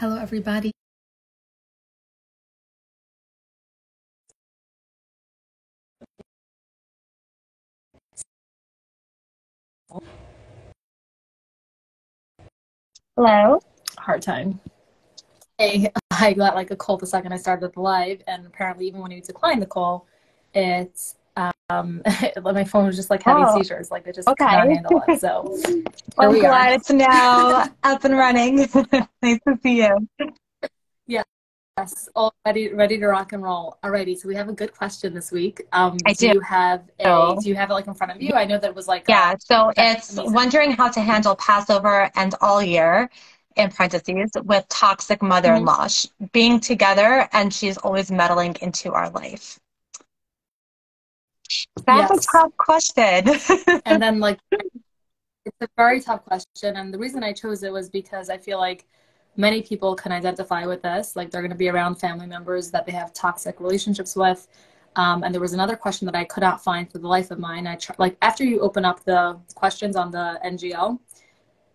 Hello, everybody. Hello. Hard time. I got like a call the second I started the live, and apparently, even when you decline the call, it's my phone was just like having Oh, seizures, like it just could not okay. handle it. So here I'm we are. glad it's now up and running. Nice to see you. Yes, all ready to rock and roll. Alrighty, so we have a good question this week. I do. Do you have it like in front of you? I know that it was like Yeah, so okay, it's amazing. wondering how to handle Passover and all year, in parentheses, with toxic Hmm. mother-in-law, being together and she's always meddling into our life. That's a Yes. tough question. And then like it's a very tough question, and the reason I chose it was because I feel like many people can identify with this. Like they're going to be around family members that they have toxic relationships with. And there was another question that I could not find for the life of mine. Like after you open up the questions on the NGL,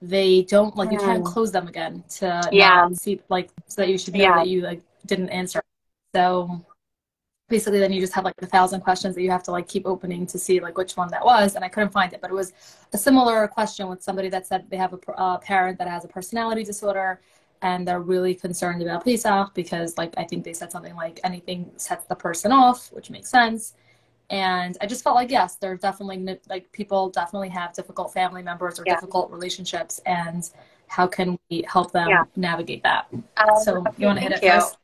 they don't like you can't Hmm. close them again to Yeah, not see like so that you should know yeah, that you like didn't answer. So basically then you just have like 1,000 questions that you have to like keep opening to see like which one that was, and I couldn't find it, but it was a similar question with somebody that said they have a parent that has a personality disorder, and they're really concerned about Pesach because like I think they said something like anything sets the person off, which makes sense. And I just felt like yes, there definitely like people definitely have difficult family members or yeah, difficult relationships, and how can we help yeah. them navigate that? So you Okay, want to hit thank it you. first?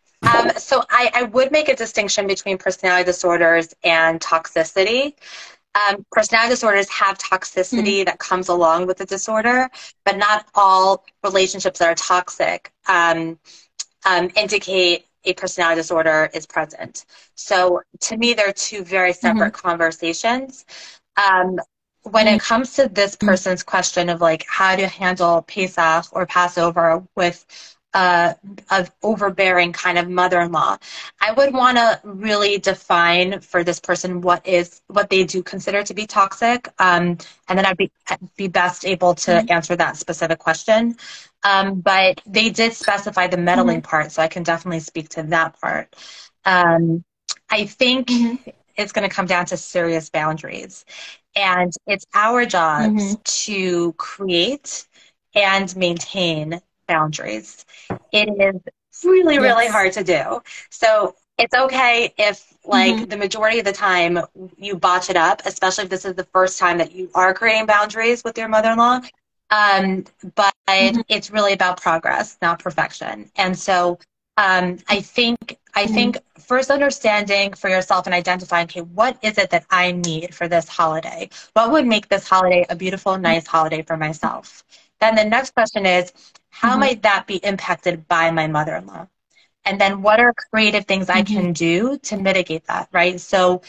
So I would make a distinction between personality disorders and toxicity. Personality disorders have Mm-hmm. toxicity that comes along with the disorder, but not all relationships that are toxic indicate a personality disorder is present. So to me, they're two very Mm-hmm. separate conversations. Um, when it comes to this person's question of like how to handle Pesach or Passover with an overbearing kind of mother-in-law, I would want to really define for this person what they do consider to be toxic, and then I'd be best able Mm-hmm. to answer that specific question. But they did specify the Mm-hmm. meddling part, so I can definitely speak to that part. Um, I think Mm-hmm. it's going to come down to serious boundaries. And it's our Mm-hmm. jobs to create and maintain boundaries. It is really, really Yes. hard to do. So it's okay if, Mm-hmm. like, the majority of the time you botch it up, especially if this is the first time that you are creating boundaries with your mother-in-law. But Mm-hmm. it's really about progress, not perfection. And so I think first understanding for yourself and identifying, okay, what is it that I need for this holiday? What would make this holiday a beautiful, nice holiday for myself? Then the next question is, how Mm-hmm. might that be impacted by my mother-in-law? And then what are creative things I Mm-hmm. can do to mitigate that, right? So,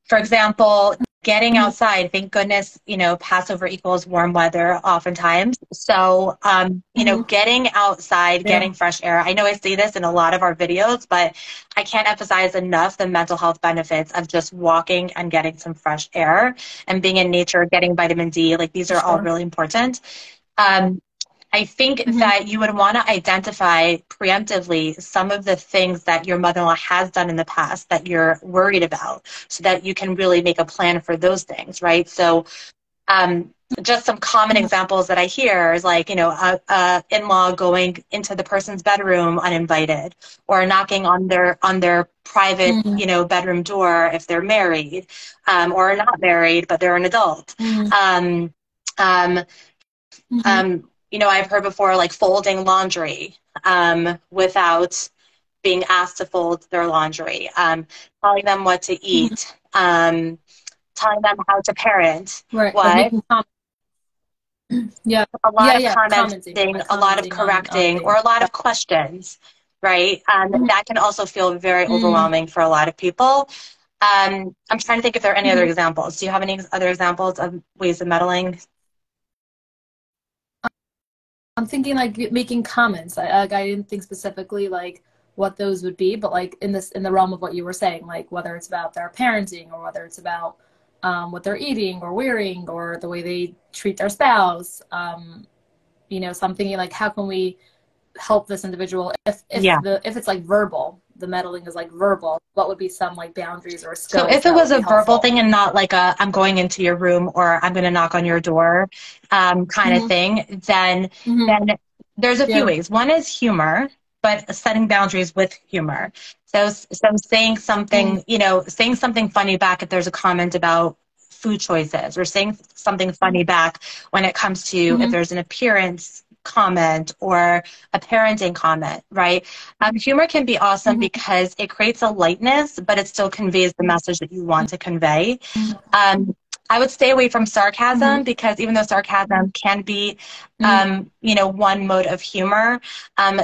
for example, getting Mm-hmm. outside, thank goodness, Passover equals warm weather oftentimes. So, Mm-hmm. getting outside, Yeah. getting fresh air. I know I say this in a lot of our videos, but I can't emphasize enough the mental health benefits of just walking and getting some fresh air and being in nature, getting vitamin D. Like these For are all sure. really important. Um, I think Mm-hmm. that you would want to identify preemptively some of the things that your mother-in-law has done in the past that you're worried about so that you can really make a plan for those things, right? So um, just some common Mm-hmm. examples that I hear is like, a in-law going into the person's bedroom uninvited or knocking on their private, Mm-hmm. bedroom door if they're married, or not married, but they're an adult. Mm-hmm. Um, um, Mm-hmm. I've heard before like folding laundry without being asked to fold their laundry, telling them what to Mm-hmm. eat, telling them how to parent. Right. Like What? making comments. Yeah. A lot Yeah. of Yeah. Commenting. commenting, Like a lot of commenting on correcting, or things. a lot Yeah. of questions, right? Mm-hmm. That can also feel very Mm-hmm. overwhelming for a lot of people. I'm trying to think if there are any other Mm-hmm. examples. Do you have any other examples of ways of meddling? I'm thinking like making comments. I didn't think specifically like what those would be, but like in the realm of what you were saying, like whether it's about their parenting or whether it's about what they're eating or wearing or the way they treat their spouse. So I'm thinking like how can we help this individual Yeah. if it's like verbal, the meddling is like verbal, what would be some like boundaries or So skills if it that would was be a verbal helpful? thing and not like a I'm going into your room or I'm going to knock on your door kind of Hmm. thing, then Hmm. then there's a few Yeah. ways. One is humor, but setting boundaries with humor. So saying Mm-hmm. something, saying something funny back if there's a comment about food choices, or saying something funny back when it comes to if Hmm. there's an appearance comment or a parenting comment, right? Humor can be awesome Hmm. because it creates a lightness, but it still conveys the message that you want to convey. Um, I would stay away from sarcasm Hmm. because even though sarcasm can be, one mode of humor,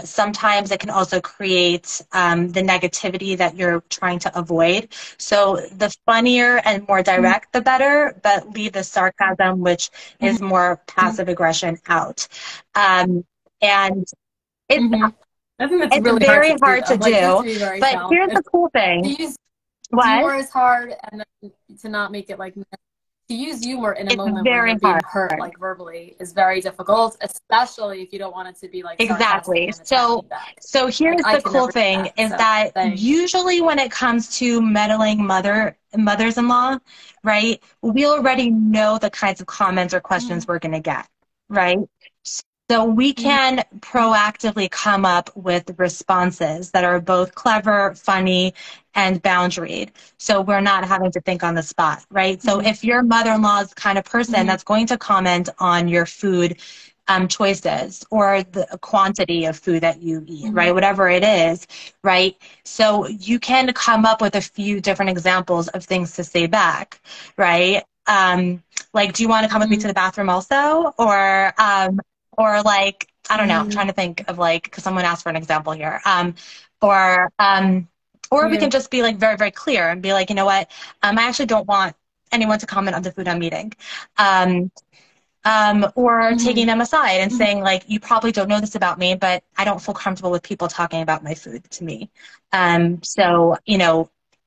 sometimes it can also create the negativity that you're trying to avoid. So the funnier and more Hmm. direct, the better, but leave the sarcasm, which is more passive aggression, out. Um, and it's Hmm. I think that's it's really hard very to do hard though. to Like you have do, to be very but here's talented. the cool To thing. use What? humor is hard, and then to not make it like to use humor in a It's moment when very you're being hard. hurt like verbally is very difficult, especially if you don't want it to be like sarcastic Exactly. and So, attacking back. so Like here's I the can cool never do thing that. is So that thanks. usually when it comes to meddling mothers-in-law, right, we already know the kinds of comments or questions Mm-hmm. we're going to get, right? So we can proactively come up with responses that are both clever, funny, and boundaried. So we're not having to think on the spot, right? So Mm-hmm. if your mother-in-law is the kind of person Mm-hmm. that's going to comment on your food choices or the quantity of food that you eat, Mm-hmm. right? Whatever it is, right? So you can come up with a few different examples of things to say back, right? Like, do you want to come with me to the bathroom also? Or like, I don't know, I'm Mm-hmm. trying to think of like, because someone asked for an example here. Or we Yeah. can just be like very, very clear and be like, you know what? I actually don't want anyone to comment on the food I'm eating. Um, or taking Mm-hmm. them aside and Mm-hmm. saying like, you probably don't know this about me, but I don't feel comfortable with people talking about my food to me. So,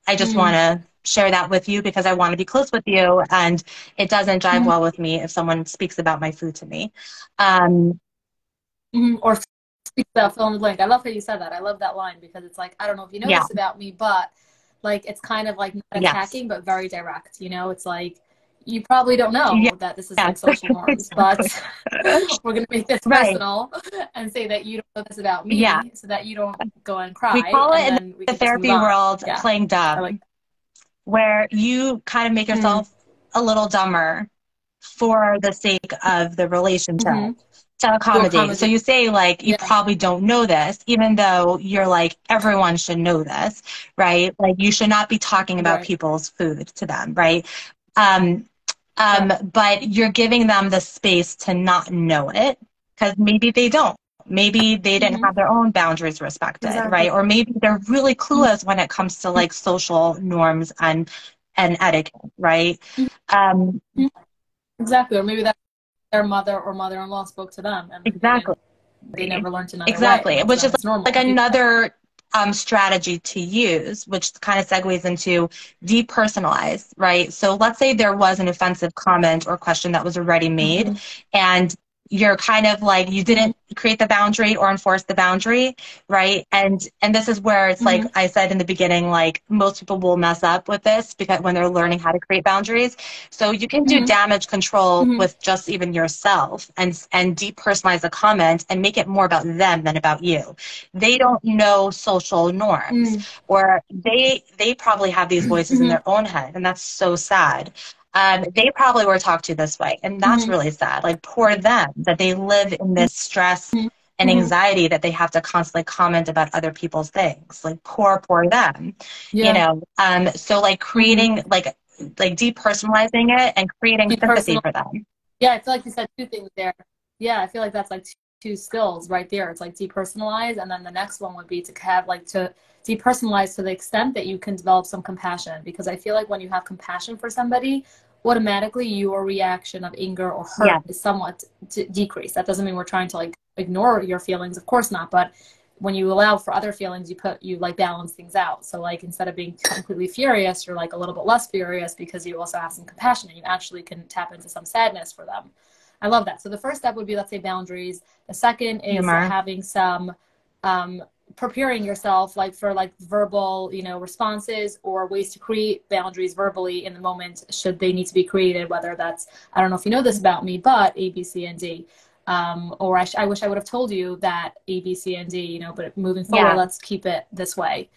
I just want Mm-hmm. to share that with you because I want to be close with you, and it doesn't jive Mm-hmm. well with me if someone speaks about my food to me. Um, Mm-hmm. Or speak about fill in the blank. I love how you said that. I love that line because it's like, I don't know if you know yeah, this about me, but like it's kind of like not yes, attacking, but very direct. You know, it's like you probably don't yeah, know that this is like yes, social norms, but exactly. we're gonna make this Right, personal and say that you don't know this about yeah. me, so that you don't go and We cry, call and it in then we the could just move therapy on. world Yeah, playing I like. dumb, where you kind of make Mm-hmm. yourself a little dumber for the sake of the relationship Mm-hmm. to To accommodate. So accommodate. you say like, you Yeah. probably don't know this, even though you're like, everyone should know this, right? Like you should not be talking about Right. people's food to them, right? Um, Right. but you're giving them the space to not know it because maybe they don't. Maybe they didn't Mm-hmm. have their own boundaries respected, Exactly. right? Or maybe they're really Mm-hmm. clueless when it comes to like social norms and etiquette, right? Um, Exactly. Or maybe that their mother or mother-in-law spoke to them and exactly. they never learned another way, Exactly, and to which them is it's like normal. If you, another strategy to use, which kind of segues into depersonalize, right? So let's say there was an offensive comment or question that was already made, Mhm. and you're kind of like you Mhm. didn't create the boundary or enforce the boundary, right? And this is where it's like Mhm. I said in the beginning, like most people will mess up with this because when they're learning how to create boundaries. So you can do Mhm. damage control Mhm. with just even yourself and depersonalize the comment and make it more about them than about you. They don't know social norms, Mhm. or they probably have these voices in Mhm. their own head, and that's so sad. They probably were talked to this way, and that's Mhm. really sad. Like poor them that they live in this stress and Mhm. anxiety that they have to constantly comment about other people's things. Like poor them, Yeah. So like Mhm. creating like depersonalizing it and creating sympathy Depersonal. for them. Yeah, I feel like you said two things there. Yeah, I feel like that's like two skills right there. It's like depersonalize, and then the next one would be to have like to depersonalize to the extent that you can develop some compassion. Because I feel like when you have compassion for somebody, automatically your reaction of anger or Yeah, hurt is somewhat decreased. That doesn't mean we're trying to like ignore your feelings, of course not. But when you allow for other feelings, you like balance things out. So like instead of being completely furious, you're like a little bit less furious because you also have some compassion and you actually can tap into some sadness for them. I love that. So the first step would be, let's say, boundaries. The second is Humor. having some preparing yourself like for like verbal, you know, responses or ways to create boundaries verbally in the moment should they need to be created, whether that's, I don't know if you know this about me, but A, B, C, and D. Or I wish I would have told you that A, B, C, and D, you know, but moving forward, Yeah. let's keep it this way.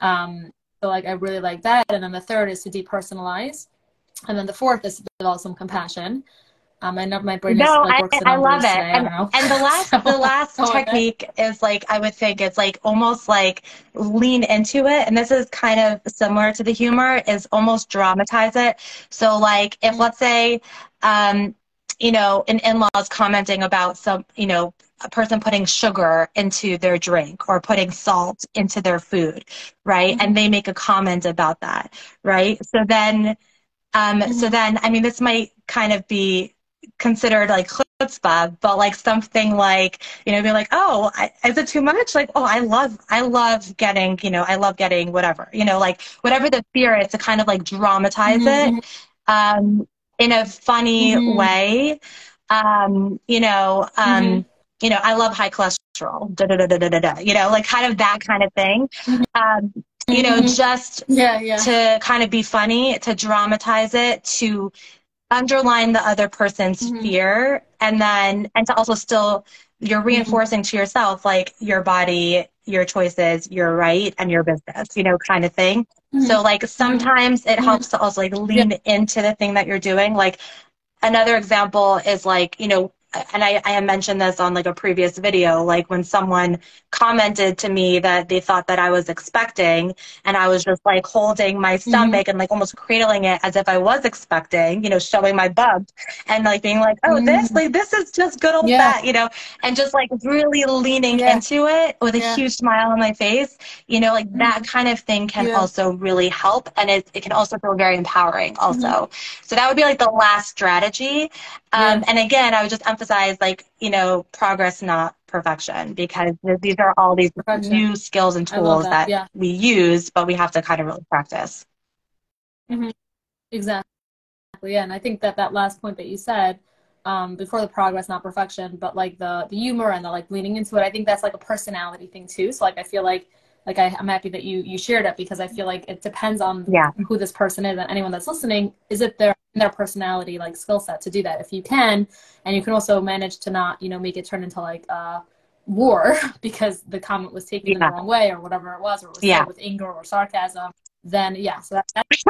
So like, I really like that. And then the third is to depersonalize. And then the fourth is to develop some compassion. I know my brain is No, like works the I love numbers it. today. I don't know. And the So last go with it. technique is like I would think it's like almost like lean into it. And this is kind of similar to the humor, is almost dramatize it. So like if let's say you know, an in-laws commenting about some, you know, a person putting sugar into their drink or putting salt into their food, right? Mm-hmm. And they make a comment about that, right? So Mm-hmm. then, I mean, this might kind of be considered like chutzpah, but like something like, you know, be like, oh, is it too much? Like, oh, I love getting, you know, I love getting whatever, you know, like whatever the fear is to kind of like dramatize it, Mm-hmm. in a funny Mm-hmm. way. You know, Mm-hmm. I love high cholesterol, da da da da da da da, you know, like kind of that kind of thing. Um, you know, Mm-hmm. just Yeah, yeah. to kind of be funny, to dramatize it, to underline the other person's Mm-hmm. fear, and to also still, you're Mm-hmm. reinforcing to yourself, like your body, your choices, your right, and your business, you know, kind of thing. Mm-hmm. So like Mm-hmm. sometimes it Mm-hmm. helps to also like Yeah. lean into the thing that you're doing. Like another example is like, you know, and I have mentioned this on like a previous video, like when someone commented to me that they thought that I was expecting, and I was just like holding my Mm-hmm. stomach and like almost cradling it as if I was expecting, you know, showing my bump and like being like, oh, Mm-hmm. this is just good old Yeah. fat, you know, and just like really leaning Yeah. into it with a Yeah. huge smile on my face, you know, like that Mm-hmm. kind of thing can Yeah. also really help. And it can also feel very empowering Mm-hmm. also. So that would be like the last strategy. Yeah. And again, I would just emphasize, like, you know, progress, not perfection, because these are all these Perfection. new skills and I love tools that. that Yeah. we use, but we have to kind of really practice. Mm-hmm. Exactly. Yeah. And I think that that last point that you said, before the progress, not perfection, but like the humor and the like leaning into it, I think that's like a personality thing too. So like I feel like I'm happy that you shared it because I feel like it depends on Yeah. who this person is and anyone that's listening. Is it their personality like skill set to do that? If you can, and you can also manage to not, you know, make it turn into like war because the comment was taken in the Yeah. wrong way or whatever it was, or it was Yeah. said with anger or sarcasm, then yeah, so that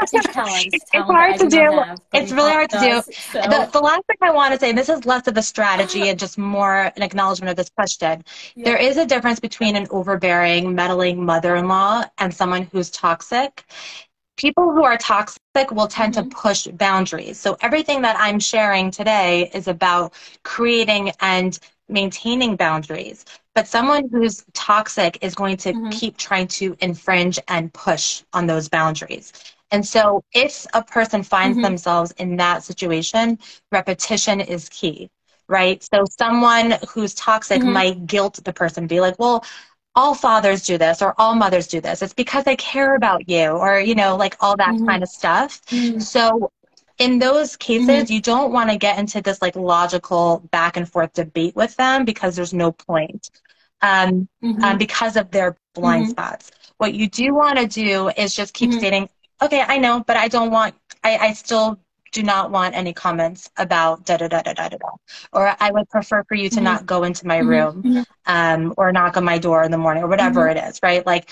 takes talent, It's talent that hard I to do not do. have, but It's really Michali hard to do. does. So The last thing I want to say, this is less of a strategy and just more an acknowledgement of this question. yeah. There is a difference between an overbearing, meddling mother-in-law and someone who's toxic. People who are toxic will tend to Mm-hmm. push boundaries. So everything that I'm sharing today is about creating and maintaining boundaries. But someone who's toxic is going to Mm-hmm. keep trying to infringe and push on those boundaries. And so if a person finds Mm-hmm. themselves in that situation, repetition is key, right? So someone who's toxic Mm-hmm. might guilt the person, be like, well, all fathers do this or all mothers do this. It's because they care about you, or, you know, like all that Mm-hmm. kind of stuff. Mm-hmm. So in those Mm-hmm. cases, you don't want to get into this like logical back and forth debate with them because there's no point, Mm-hmm. because of their blind Mm-hmm. spots. What you do want to do is just keep Mm-hmm. stating, okay, I know, but I don't want, I still do not want any comments about da da da da da da da. Or I would prefer for you to Mm-hmm. not go into my room, Mm-hmm. or knock on my door in the morning, or whatever Mm-hmm. it is, right? Like,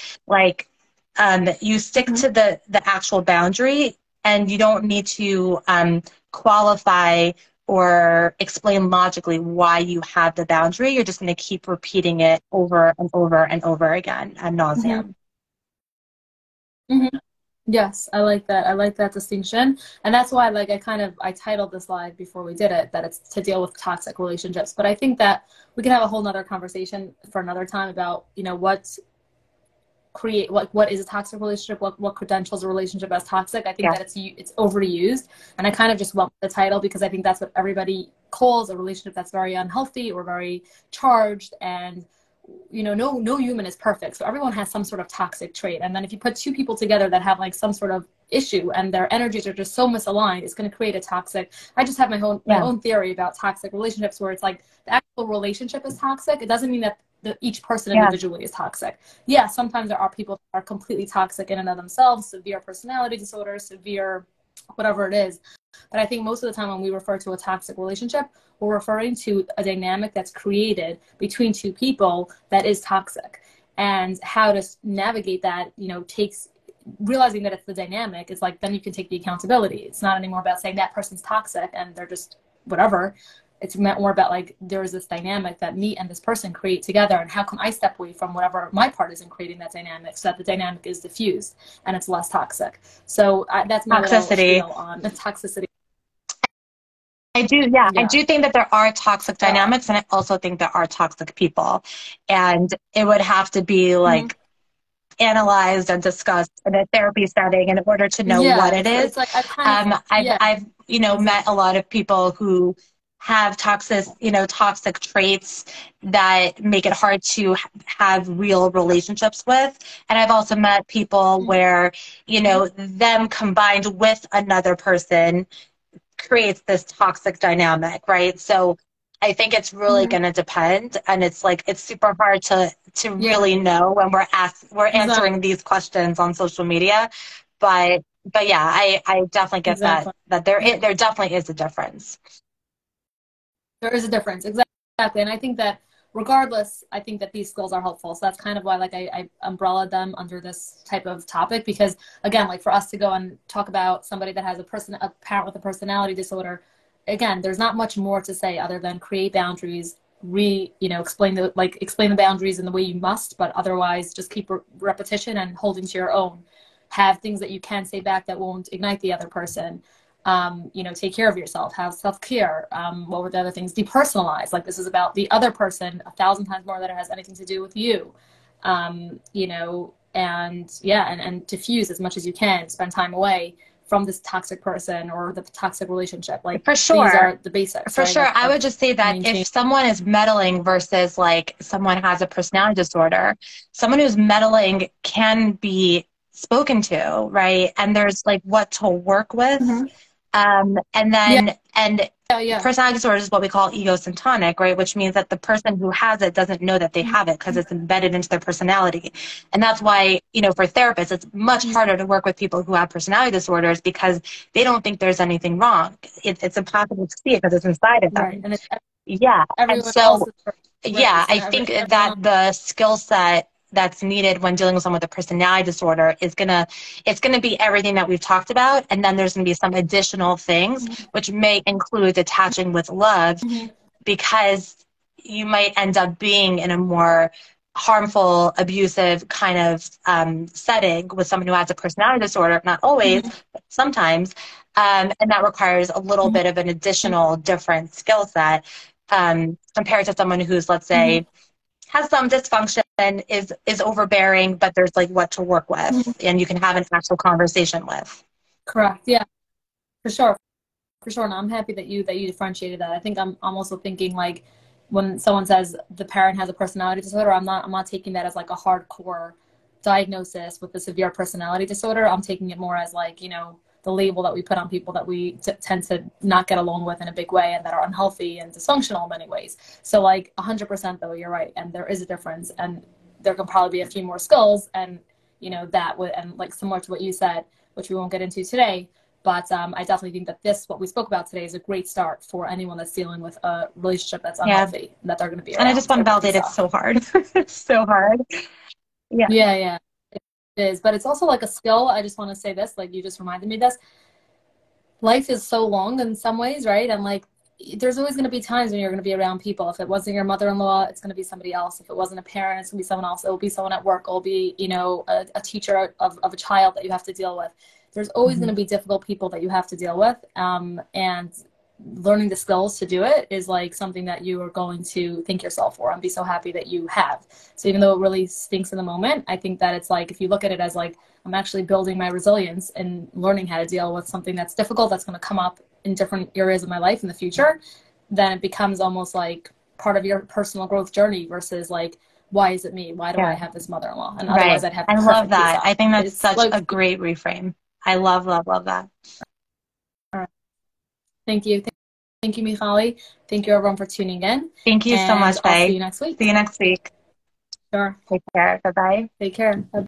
you stick Mm-hmm. to the actual boundary, and you don't need to qualify or explain logically why you have the boundary. You're just going to keep repeating it over and over and over again ad Mm-hmm. nauseum. Mm-hmm. Yes, I like that. I like that distinction. And that's why like I titled this live before we did it that it's to deal with toxic relationships. But I think that we can have a whole nother conversation for another time about, you know, what is a toxic relationship, what credentials a relationship as toxic. I think Yeah. that it's overused, and I kind of just went with the title because I think that's what everybody calls a relationship that's very unhealthy or very charged. And you know, no human is perfect, so everyone has some sort of toxic trait. And then if you put two people together that have like some sort of issue and their energies are just so misaligned, it's going to create a toxic. I just have my own theory about toxic relationships, where it's like the actual relationship is toxic. It doesn't mean that each person individually is toxic. Yeah, sometimes there are people that are completely toxic in and of themselves, severe personality disorder, severe whatever it is. But I think most of the time when we refer to a toxic relationship, we're referring to a dynamic that's created between two people that is toxic. And how to navigate that, you know, takes realizing that it's the dynamic. It's like, then you can take the accountability. It's not anymore about saying that person's toxic and they're just whatever. It's more about like, there is this dynamic that me and this person create together, and how can I step away from whatever my part is in creating that dynamic, so that the dynamic is diffused and it's less toxic. So that's my little spiel on the toxicity. I do think that there are toxic dynamics, and I also think there are toxic people, and it would have to be like analyzed and discussed in a therapy setting in order to know what it is. It's like I've you know, met a lot of people who have toxic traits that make it hard to have real relationships with. And I've also met people where, you know, them combined with another person creates this toxic dynamic, right? So I think it's really going to depend, and it's like, it's super hard to really know when we're answering these questions on social media. But yeah, I definitely get that there definitely is a difference. There is a difference, exactly. And I think that regardless, I think that these skills are helpful. So that's kind of why, like, I umbrellaed them under this type of topic, because again, like, for us to go and talk about somebody that has a parent with a personality disorder, again, there's not much more to say other than create boundaries, explain the boundaries in the way you must, but otherwise just keep repetition and holding to your own. Have things that you can say back that won't ignite the other person. Take care of yourself, have self-care. What were the other things? Depersonalize. Like, this is about the other person 1,000 times more than it has anything to do with you. And diffuse as much as you can, spend time away from this toxic person or the toxic relationship. Like, for sure, these are the basics. For sure. I would just say that if someone is meddling versus like someone has a personality disorder, someone who's meddling can be spoken to, right? And there's like what to work with. Personality disorder is what we call egosyntonic, right? Which means that the person who has it doesn't know that they have it because it's embedded into their personality. And that's why, you know, for therapists, it's much harder to work with people who have personality disorders because they don't think there's anything wrong. It's impossible to see it because it's inside of them. Right. And and so, I think that the skill set that's needed when dealing with someone with a personality disorder is it's gonna be everything that we've talked about, and then there's gonna be some additional things which may include detaching with love, because you might end up being in a more harmful, abusive kind of setting with someone who has a personality disorder, not always, but sometimes, and that requires a little bit of an additional different skill set compared to someone who's, let's say, has some dysfunction, is overbearing, but there's like what to work with, and you can have an actual conversation with. Correct. Yeah, for sure. And I'm happy that you differentiated that. I think I'm also thinking, like, when someone says the parent has a personality disorder, I'm not taking that as like a hardcore diagnosis with a severe personality disorder. I'm taking it more as like, you know, the label that we put on people that we tend to not get along with in a big way and that are unhealthy and dysfunctional in many ways. So, like, 100% though, you're right. And there is a difference, and there can probably be a few more skills, and, you know, and like similar to what you said, which we won't get into today. But I definitely think that what we spoke about today is a great start for anyone that's dealing with a relationship that's unhealthy, that they're going to be around. And I just want to validate it's so hard. It's so hard. Yeah. Is, but it's also like a skill. I just want to say this, like, you just reminded me of this. Life is so long in some ways, right? And like, there's always going to be times when you're going to be around people. If it wasn't your mother-in-law, it's going to be somebody else. If it wasn't a parent, it's going to be someone else. It will be someone at work. It will be, you know, a teacher of a child that you have to deal with. There's always going to be difficult people that you have to deal with. And learning the skills to do it is like something that you are going to thank yourself for and be so happy that you have. So even though it really stinks in the moment, I think that it's like, if you look at it as like, I'm actually building my resilience and learning how to deal with something that's difficult, that's going to come up in different areas of my life in the future, then it becomes almost like part of your personal growth journey versus like, why is it me? Why do I have this mother-in-law? And otherwise I'd have. I love that. I think that's such a great reframe. I love, love, love that. All right. Thank you. Thank you, Michali. Thank you, everyone, for tuning in. Thank you so And much, I'll see Fay. you next See week. you next week. Sure. Take care. Bye-bye. Take care. Bye.